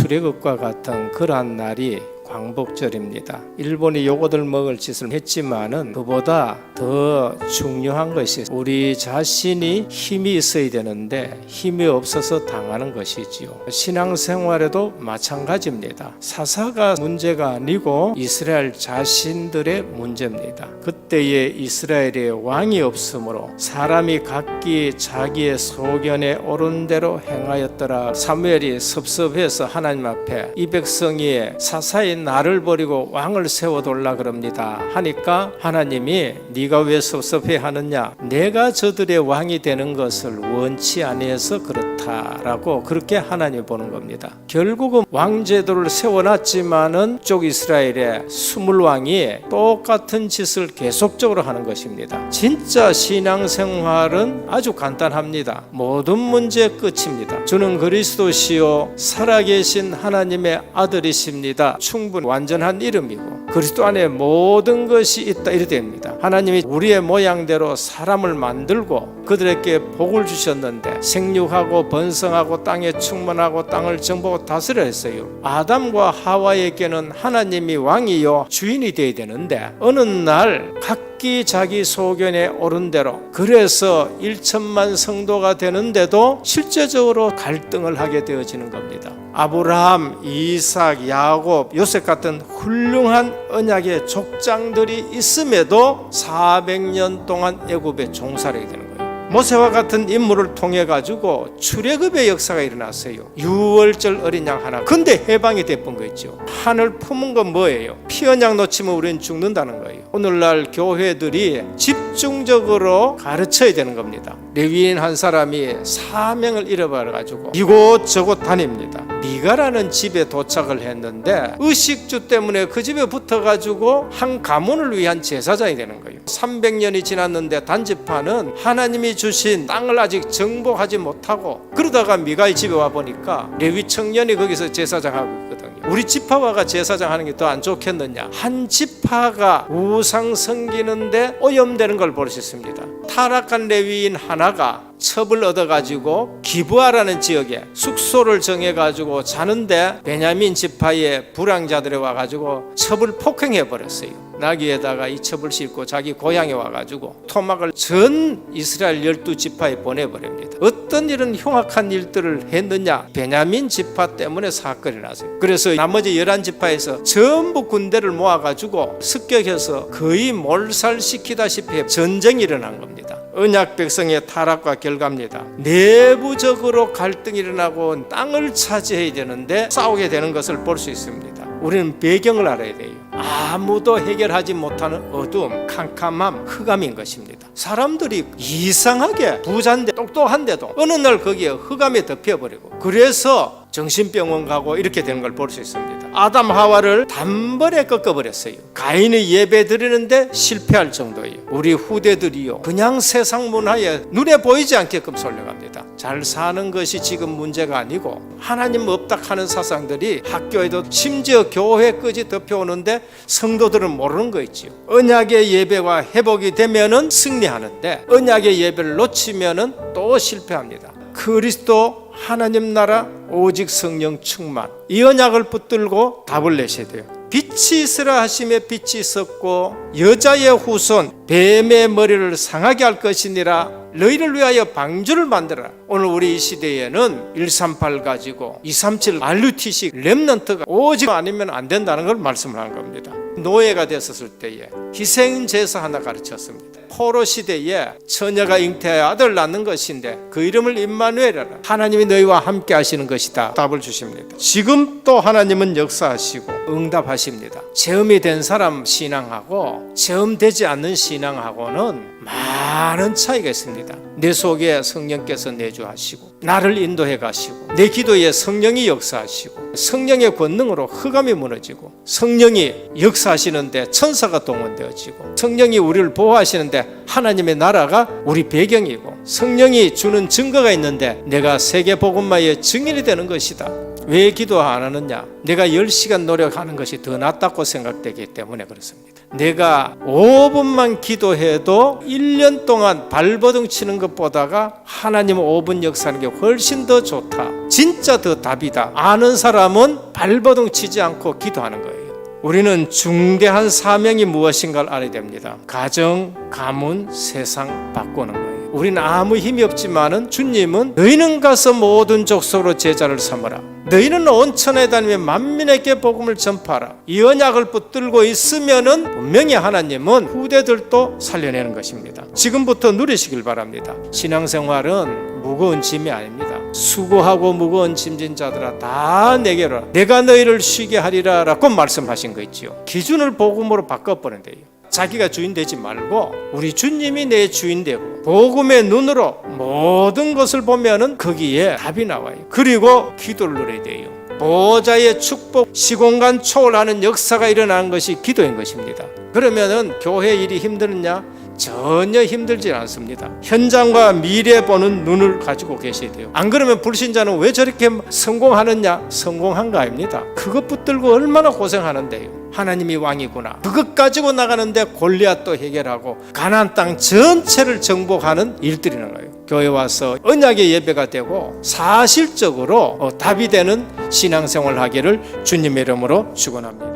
출애굽과 같은 그러한 날이 광복절입니다. 일본이 요거들 먹을 짓을 했지만은 그보다 더 중요한 것이 우리 자신이 힘이 있어야 되는데 힘이 없어서 당하는 것이지요. 신앙생활에도 마찬가지입니다. 사사가 문제가 아니고 이스라엘 자신들의 문제입니다. 그때에 이스라엘에 왕이 없으므로 사람이 각기 자기의 소견에 옳은 대로 행하였더라. 사무엘이 섭섭해서 하나님 앞에 이 백성이 사사의 나를 버리고 왕을 세워둘라 그럽니다 하니까 하나님이 네가 왜 섭섭해 하느냐, 내가 저들의 왕이 되는 것을 원치 아니해서 그렇다라고 그렇게 하나님이 보는 겁니다. 결국은 왕제도를 세워놨지만은 쪽 이스라엘의 20왕이 똑같은 짓을 계속적으로 하는 것입니다. 진짜 신앙생활은 아주 간단합니다. 모든 문제의 끝입니다. 주는 그리스도시요 살아계신 하나님의 아들이십니다. 충분 완전한 이름이고 그리스도 안에 모든 것이 있다 이래 됩니다. 하나님이 우리의 모양대로 사람을 만들고 그들에게 복을 주셨는데 생육하고 번성하고 땅에 충만하고 땅을 정복하고 다스려 했어요. 아담과 하와에게는 하나님이 왕이요 주인이 되어야 되는데 어느 날 각기 자기 소견에 옳은 대로 그래서 1천만 성도가 되는데도 실제적으로 갈등을 하게 되어지는 겁니다. 아브라함, 이삭, 야곱, 요셉 같은 훌륭한 언약의 족장들이 있음에도 400년 동안 애굽에 종살이 되는 거예요. 모세와 같은 인물을 통해 가지고 출애굽의 역사가 일어났어요. 6월절 어린 양 하나. 근데 해방이 됐던 거 있죠. 판을 품은 건 뭐예요? 피 언약 놓치면 우리는 죽는다는 거예요. 오늘날 교회들이 집중적으로 가르쳐야 되는 겁니다. 레위인 한 사람이 사명을 잃어버려 가지고 이곳저곳 다닙니다. 미가라는 집에 도착을 했는데 의식주 때문에 그 집에 붙어가지고 한 가문을 위한 제사장이 되는 거예요. 300년이 지났는데 단지파는 하나님이 주신 땅을 아직 정복하지 못하고 그러다가 미가의 집에 와보니까 레위 청년이 거기서 제사장하고 있거든요. 우리 지파가 제사장 하는 게 더 안 좋겠느냐. 한 지파가 우상 섬기는데 오염되는 걸 볼 수 있습니다. 타락한 레위인 하나가 첩을 얻어가지고 기브아라는 지역에 숙소를 정해가지고 자는데 베냐민 지파의 불량자들이 와가지고 첩을 폭행해버렸어요. 나귀에다가 이 첩을 싣고 자기 고향에 와가지고 토막을 전 이스라엘 12지파에 보내버립니다. 어떤 이런 흉악한 일들을 했느냐, 베냐민 지파 때문에 사건이 났어요. 그래서 나머지 11지파에서 전부 군대를 모아가지고 습격해서 거의 몰살시키다시피 전쟁이 일어난 겁니다. 언약 백성의 타락과 결과입니다. 내부적으로 갈등이 일어나고 땅을 차지해야 되는데 싸우게 되는 것을 볼 수 있습니다. 우리는 배경을 알아야 돼요. 아무도 해결하지 못하는 어두움, 캄캄함, 흑암인 것입니다. 사람들이 이상하게 부자인데 똑똑한데도 어느 날 거기에 흑암에 덮여버리고 그래서 정신병원 가고 이렇게 되는 걸 볼 수 있습니다. 아담 하와를 단번에 꺾어버렸어요. 가인이 예배 드리는데 실패할 정도예요. 우리 후대들이요 그냥 세상 문화에 눈에 보이지 않게끔 쏠려갑니다. 잘 사는 것이 지금 문제가 아니고 하나님 없다 하는 사상들이 학교에도 심지어 교회까지 덮여오는데 성도들은 모르는 거 있지요. 언약의 예배가 회복이 되면은 승리하는데 언약의 예배를 놓치면은 또 실패합니다. 그리스도 하나님 나라 오직 성령 충만 이 언약을 붙들고 답을 내셔야 돼요. 빛이 있으라 하심에 빛이 있었고 여자의 후손 뱀의 머리를 상하게 할 것이니라 너희를 위하여 방주를 만들어라. 오늘 우리 이 시대에는 138 가지고 237 RUT식 렘넌트가 오직 아니면 안 된다는 걸 말씀을 한 겁니다. 노예가 됐었을 때에 희생제사 하나 가르쳤습니다. 포로 시대에 처녀가 잉태하여 아들 낳는 것인데 그 이름을 임마누엘이라 하나님이 너희와 함께 하시는 것이다 답을 주십니다. 지금 또 하나님은 역사하시고 응답하십니다. 체험이 된 사람 신앙하고 체험되지 않는 신앙하고는 많은 차이가 있습니다. 내 속에 성령께서 내주하시고 나를 인도해 가시고 내 기도에 성령이 역사하시고 성령의 권능으로 흑암이 무너지고 성령이 역사하시는데 천사가 동원되어지고 성령이 우리를 보호하시는데 하나님의 나라가 우리 배경이고 성령이 주는 증거가 있는데 내가 세계복음화의 증인이 되는 것이다. 왜 기도 안 하느냐? 내가 10시간 노력하는 것이 더 낫다고 생각되기 때문에 그렇습니다. 내가 5분만 기도해도 1년 동안 발버둥 치는 것보다가 하나님 5분 역사하는 게 훨씬 더 좋다. 진짜 더 답이다. 아는 사람은 발버둥 치지 않고 기도하는 거예요. 우리는 중대한 사명이 무엇인가를 알아야 됩니다. 가정, 가문, 세상 바꾸는 거예요. 우리는 아무 힘이 없지만은 주님은 너희는 가서 모든 족속으로 제자를 삼으라. 너희는 온 천하에 다니며 만민에게 복음을 전파하라. 이 언약을 붙들고 있으면은 분명히 하나님은 후대들도 살려내는 것입니다. 지금부터 누리시길 바랍니다. 신앙생활은 무거운 짐이 아닙니다. 수고하고 무거운 짐진 자들아 다 내게로 오라. 내가 너희를 쉬게 하리라 라고 말씀하신 거 있지요. 기준을 복음으로 바꿔버리면 돼요. 자기가 주인 되지 말고 우리 주님이 내 주인 되고 복음의 눈으로 모든 것을 보면은 거기에 답이 나와요. 그리고 기도를 누려야 돼요. 보호자의 축복, 시공간 초월하는 역사가 일어나는 것이 기도인 것입니다. 그러면은 교회 일이 힘드느냐? 전혀 힘들지 않습니다. 현장과 미래 보는 눈을 가지고 계셔야 돼요. 안 그러면 불신자는 왜 저렇게 성공하느냐? 성공한 거 아닙니다. 그것 붙들고 얼마나 고생하는데요. 하나님이 왕이구나. 그것 가지고 나가는데 골리앗도 해결하고 가나안 땅 전체를 정복하는 일들이 나가요. 교회 와서 언약의 예배가 되고 사실적으로 답이 되는 신앙생활 하기를 주님의 이름으로 축원합니다.